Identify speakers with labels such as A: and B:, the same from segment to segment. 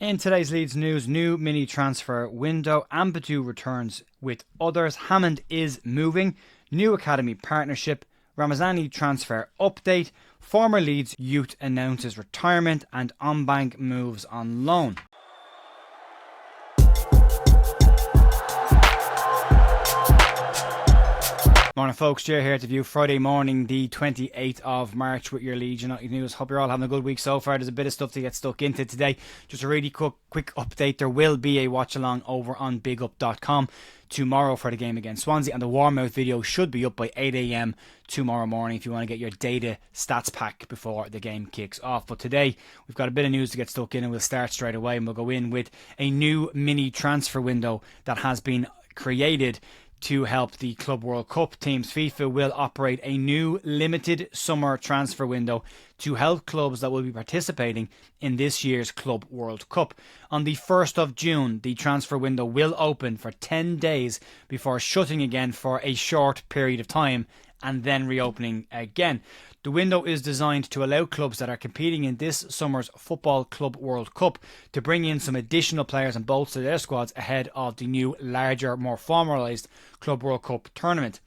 A: In today's Leeds news, new mini transfer window. Ampadu returns with others. Hammond is moving. New academy partnership. Ramazani transfer update. Former Leeds youth announces retirement. And Ombang moves on loan. Morning folks, Jay here to view Friday morning the 28th of March with your Leeds United news. Hope you're all having a good week so far. There's a bit of stuff to get stuck into today. Just a really quick update. There will be a watch along over on bigup.com tomorrow for the game against Swansea, and the warm out video should be up by 8 a.m. tomorrow morning if you want to get your data stats pack before the game kicks off. But today we've got a bit of news to get stuck in, and we'll start straight away, and we'll go in with a new mini transfer window that has been created to help the Club World Cup teams. FIFA will operate a new limited summer transfer window to help clubs that will be participating in this year's Club World Cup. On the 1st of June, the transfer window will open for 10 days before shutting again for a short period of time and then reopening again. The window is designed to allow clubs that are competing in this summer's Football Club World Cup to bring in some additional players and bolster their squads ahead of the new, larger, more formalised Club World Cup tournament.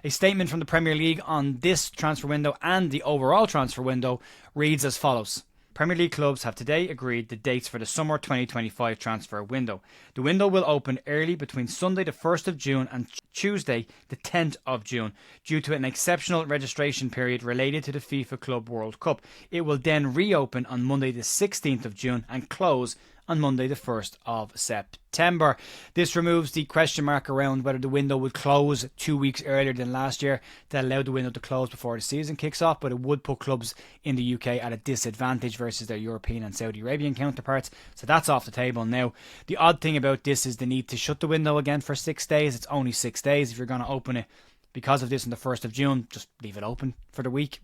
A: A statement from the Premier League on this transfer window and the overall transfer window reads as follows. Premier League clubs have today agreed the dates for the summer 2025 transfer window. The window will open early between Sunday the 1st of June and Tuesday the 10th of June due to an exceptional registration period related to the FIFA Club World Cup. It will then reopen on Monday the 16th of June and close on Monday the 1st of September. This removes the question mark around whether the window would close 2 weeks earlier than last year that allowed the window to close before the season kicks off, but it would put clubs in the UK at a disadvantage versus their European and Saudi Arabian counterparts, so that's off the table now. The odd thing about this is the need to shut the window again for 6 days. It's only 6 days. If you're going to open it because of this on the 1st of June, just leave it open for the week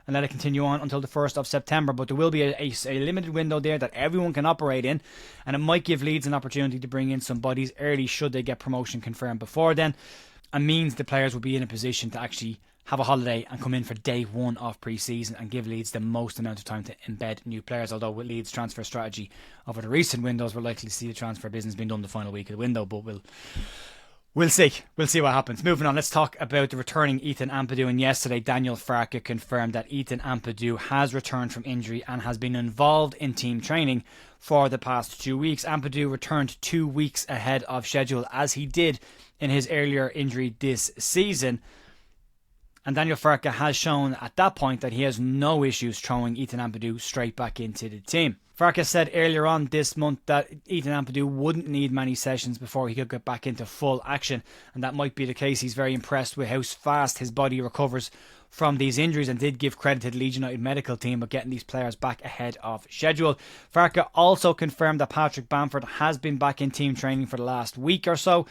A: and let it continue on until the 1st of September. But there will be a limited window there that everyone can operate in, and it might give Leeds an opportunity to bring in some bodies early should they get promotion confirmed before then, and means the players will be in a position to actually have a holiday and come in for day one of pre-season and give Leeds the most amount of time to embed new players. Although with Leeds' transfer strategy over the recent windows, we're likely to see the transfer business being done the final week of the window, but We'll see what happens. Moving on, let's talk about the returning Ethan Ampadu. And yesterday, Daniel Farke confirmed that Ethan Ampadu has returned from injury and has been involved in team training for the past 2 weeks. Ampadu returned 2 weeks ahead of schedule, as he did in his earlier injury this season. And Daniel Farke has shown at that point that he has no issues throwing Ethan Ampadu straight back into the team. Farke said earlier on this month that Ethan Ampadu wouldn't need many sessions before he could get back into full action, and that might be the case. He's very impressed with how fast his body recovers from these injuries, and did give credit to the Leeds United medical team of getting these players back ahead of schedule. Farke also confirmed that Patrick Bamford has been back in team training for the last week or so,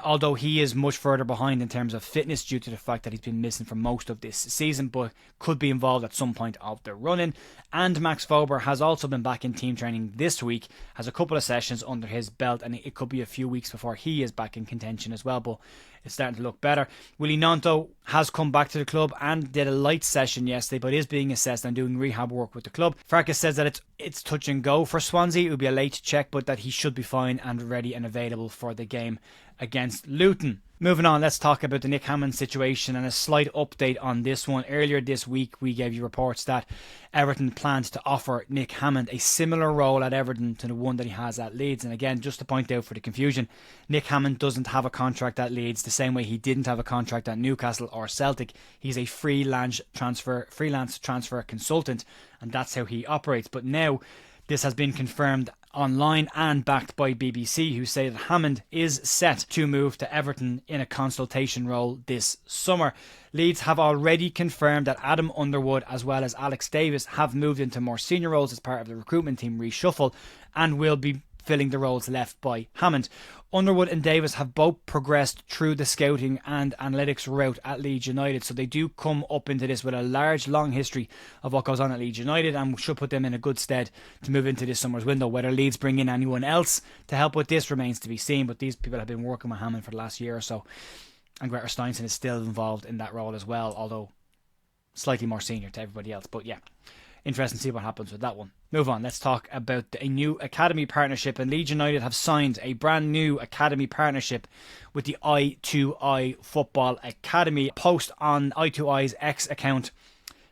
A: although he is much further behind in terms of fitness due to the fact that he's been missing for most of this season, but could be involved at some point of the run-in. And Max Fober has also been back in team training this week, has a couple of sessions under his belt, and it could be a few weeks before he is back in contention as well, but it's starting to look better. Willie Gnonto has come back to the club and did a light session yesterday, but is being assessed and doing rehab work with the club. Farke says that it's touch and go for Swansea. It will be a late check, but that he should be fine and ready and available for the game against Luton. Moving on, let's talk about the Nick Hammond situation and a slight update on this one. Earlier this week, we gave you reports that Everton planned to offer Nick Hammond a similar role at Everton to the one that he has at Leeds. And again, just to point out for the confusion, Nick Hammond doesn't have a contract at Leeds the same way he didn't have a contract at Newcastle or Celtic. He's a freelance transfer consultant, and that's how he operates. But now this has been confirmed online and backed by BBC, who say that Hammond is set to move to Everton in a consultation role this summer. Leeds have already confirmed that Adam Underwood as well as Alex Davis have moved into more senior roles as part of the recruitment team reshuffle and will be filling the roles left by Hammond. Underwood and Davis have both progressed through the scouting and analytics route at Leeds United, so they do come up into this with a long history of what goes on at Leeds United, and should put them in a good stead to move into this summer's window. Whether Leeds bring in anyone else to help with this remains to be seen, but these people have been working with Hammond for the last year or so, and Greta Steinson is still involved in that role as well, although slightly more senior to everybody else. But yeah, interesting to see what happens with that one. Move on, let's talk about a new academy partnership, and Leeds United have signed a brand new academy partnership with the I2I Football Academy. A post on I2I's X account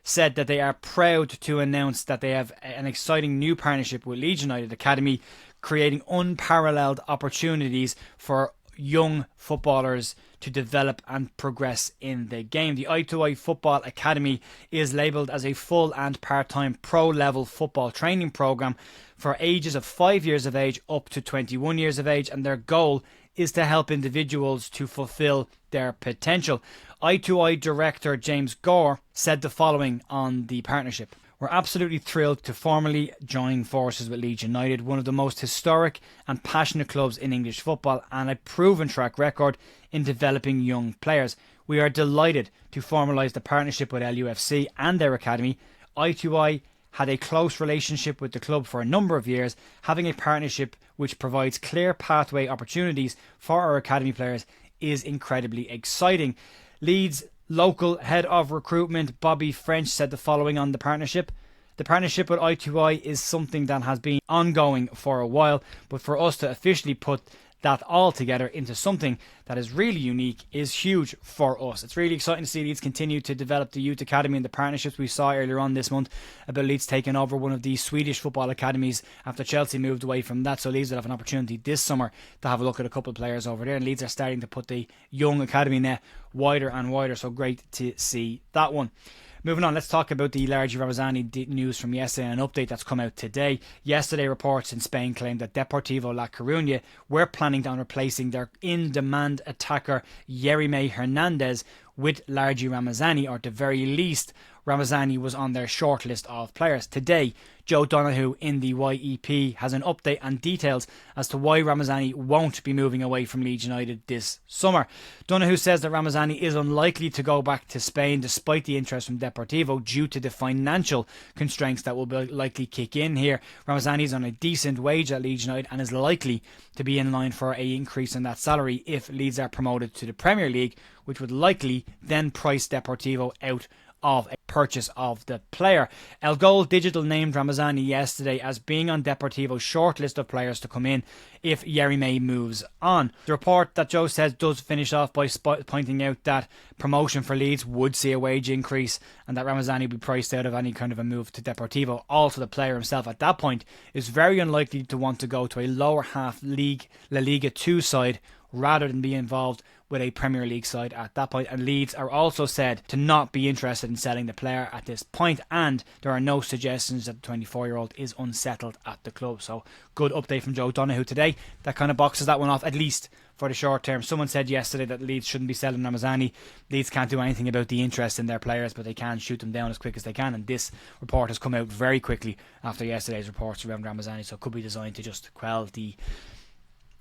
A: said that they are proud to announce that they have an exciting new partnership with Leeds United Academy, creating unparalleled opportunities for young footballers to develop and progress in the game. The I2I Football Academy is labelled as a full and part-time pro-level football training programme for ages of 5 years of age up to 21 years of age, and their goal is to help individuals to fulfil their potential. I2I director James Gore said the following on the partnership. We're absolutely thrilled to formally join forces with Leeds United, one of the most historic and passionate clubs in English football and a proven track record in developing young players. We are delighted to formalise the partnership with LUFC and their academy. I2I had a close relationship with the club for a number of years. Having a partnership which provides clear pathway opportunities for our academy players is incredibly exciting. Leeds local head of recruitment Bobby French said the following on the partnership. The partnership with I2I is something that has been ongoing for a while, but for us to officially put that all together into something that is really unique is huge for us. It's really exciting to see Leeds continue to develop the youth academy and the partnerships we saw earlier on this month about Leeds taking over one of the Swedish football academies after Chelsea moved away from that. So Leeds will have an opportunity this summer to have a look at a couple of players over there, and Leeds are starting to put the young academy net wider and wider, so great to see that one. Moving on, let's talk about the Largi Ramazani news from yesterday and an update that's come out today. Yesterday, reports in Spain claimed that Deportivo La Coruña were planning on replacing their in-demand attacker Yerime Hernandez with Largi Ramazani, or at the very least, Ramazani was on their shortlist of players. Today, Joe Donoghue in the YEP has an update and details as to why Ramazani won't be moving away from Leeds United this summer. Donoghue says that Ramazani is unlikely to go back to Spain despite the interest from Deportivo due to the financial constraints that will likely kick in here. Ramazani is on a decent wage at Leeds United and is likely to be in line for an increase in that salary if Leeds are promoted to the Premier League, which would likely then price Deportivo out of a purchase of the player. El Gol Digital named Ramazani yesterday as being on Deportivo's shortlist of players to come in if Yerime moves on. The report that Joe says does finish off by pointing out that promotion for Leeds would see a wage increase and that Ramazani would be priced out of any kind of a move to Deportivo. Also, the player himself at that point is very unlikely to want to go to a lower half league La Liga 2 side rather than be involved with a Premier League side at that point. And Leeds are also said to not be interested in selling the player at this point, and there are no suggestions that the 24-year-old is unsettled at the club. So good update from Joe Donoghue today. That kind of boxes that one off, at least for the short term. Someone said yesterday that Leeds shouldn't be selling Ramazani. Leeds can't do anything about the interest in their players, but they can shoot them down as quick as they can, and this report has come out very quickly after yesterday's reports around Ramazani, so it could be designed to just quell the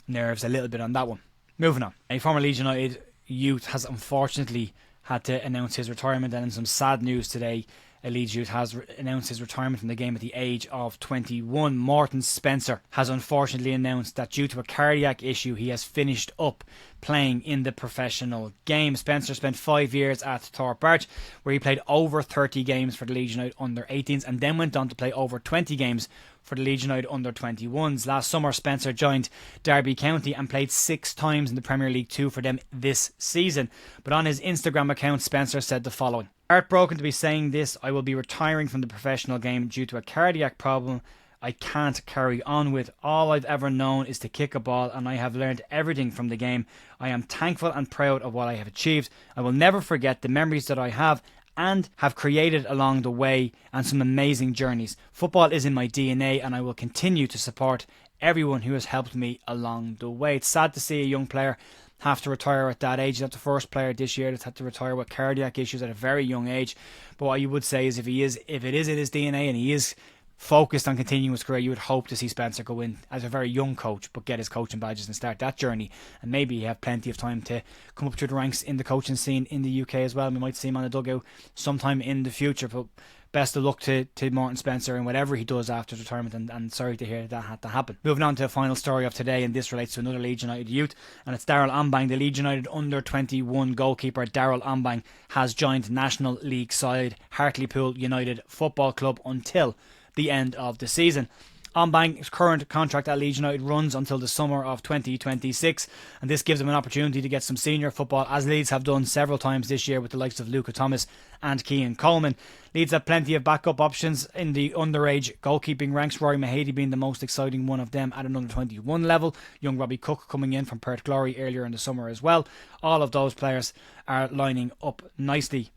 A: nerves a little bit on that one. Moving on, a former Leeds United youth has unfortunately had to announce his retirement, and in some sad news today, a Leeds youth has announced his retirement from the game at the age of 21. Morton Spencer has unfortunately announced that due to a cardiac issue he has finished up playing in the professional game. Spencer spent 5 years at Thorpe Arch, where he played over 30 games for the Leeds United under-18s and then went on to play over 20 games for the Leeds United under-21s. Last summer, Spencer joined Derby County and played 6 times in the Premier League 2 for them this season. But on his Instagram account, Spencer said the following: "Heartbroken to be saying this, I will be retiring from the professional game due to a cardiac problem I can't carry on with. All I've ever known is to kick a ball, and I have learned everything from the game. I am thankful and proud of what I have achieved. I will never forget the memories that I have and have created along the way, and some amazing journeys. Football is in my DNA, and I will continue to support everyone who has helped me along the way." It's sad to see a young player have to retire at that age. He's not the first player this year that's had to retire with cardiac issues at a very young age. But what you would say is if it is in his DNA and he is focused on continuing his career, you would hope to see Spencer go in as a very young coach but get his coaching badges and start that journey, and maybe have plenty of time to come up through the ranks in the coaching scene in the UK as well. We might see him on the dugout sometime in the future, but best of luck to Morton Spencer in whatever he does after retirement, and sorry to hear that had to happen. Moving on to the final story of today, and this relates to another Leeds United youth, and it's Daryl Ombang. The Leeds United under-21 goalkeeper Daryl Ombang has joined National League side Hartlepool United Football Club until the end of the season. Ombang's current contract at Leeds United runs until the summer of 2026, and this gives him an opportunity to get some senior football, as Leeds have done several times this year with the likes of Luca Thomas and Cian Coleman. Leeds have plenty of backup options in the underage goalkeeping ranks, Rory Mahady being the most exciting one of them at an under-21 level. Young Robbie Cook coming in from Perth Glory earlier in the summer as well. All of those players are lining up nicely.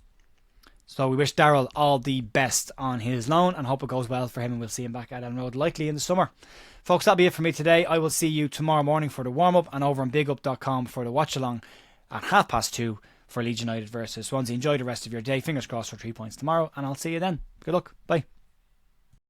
A: So we wish Daryl all the best on his loan and hope it goes well for him, and we'll see him back at Ellen Road likely in the summer. Folks, that'll be it for me today. I will see you tomorrow morning for the warm-up and over on bigup.com for the watch-along at 2:30 for Leeds United versus Swansea. Enjoy the rest of your day. Fingers crossed for 3 points tomorrow, and I'll see you then. Good luck. Bye.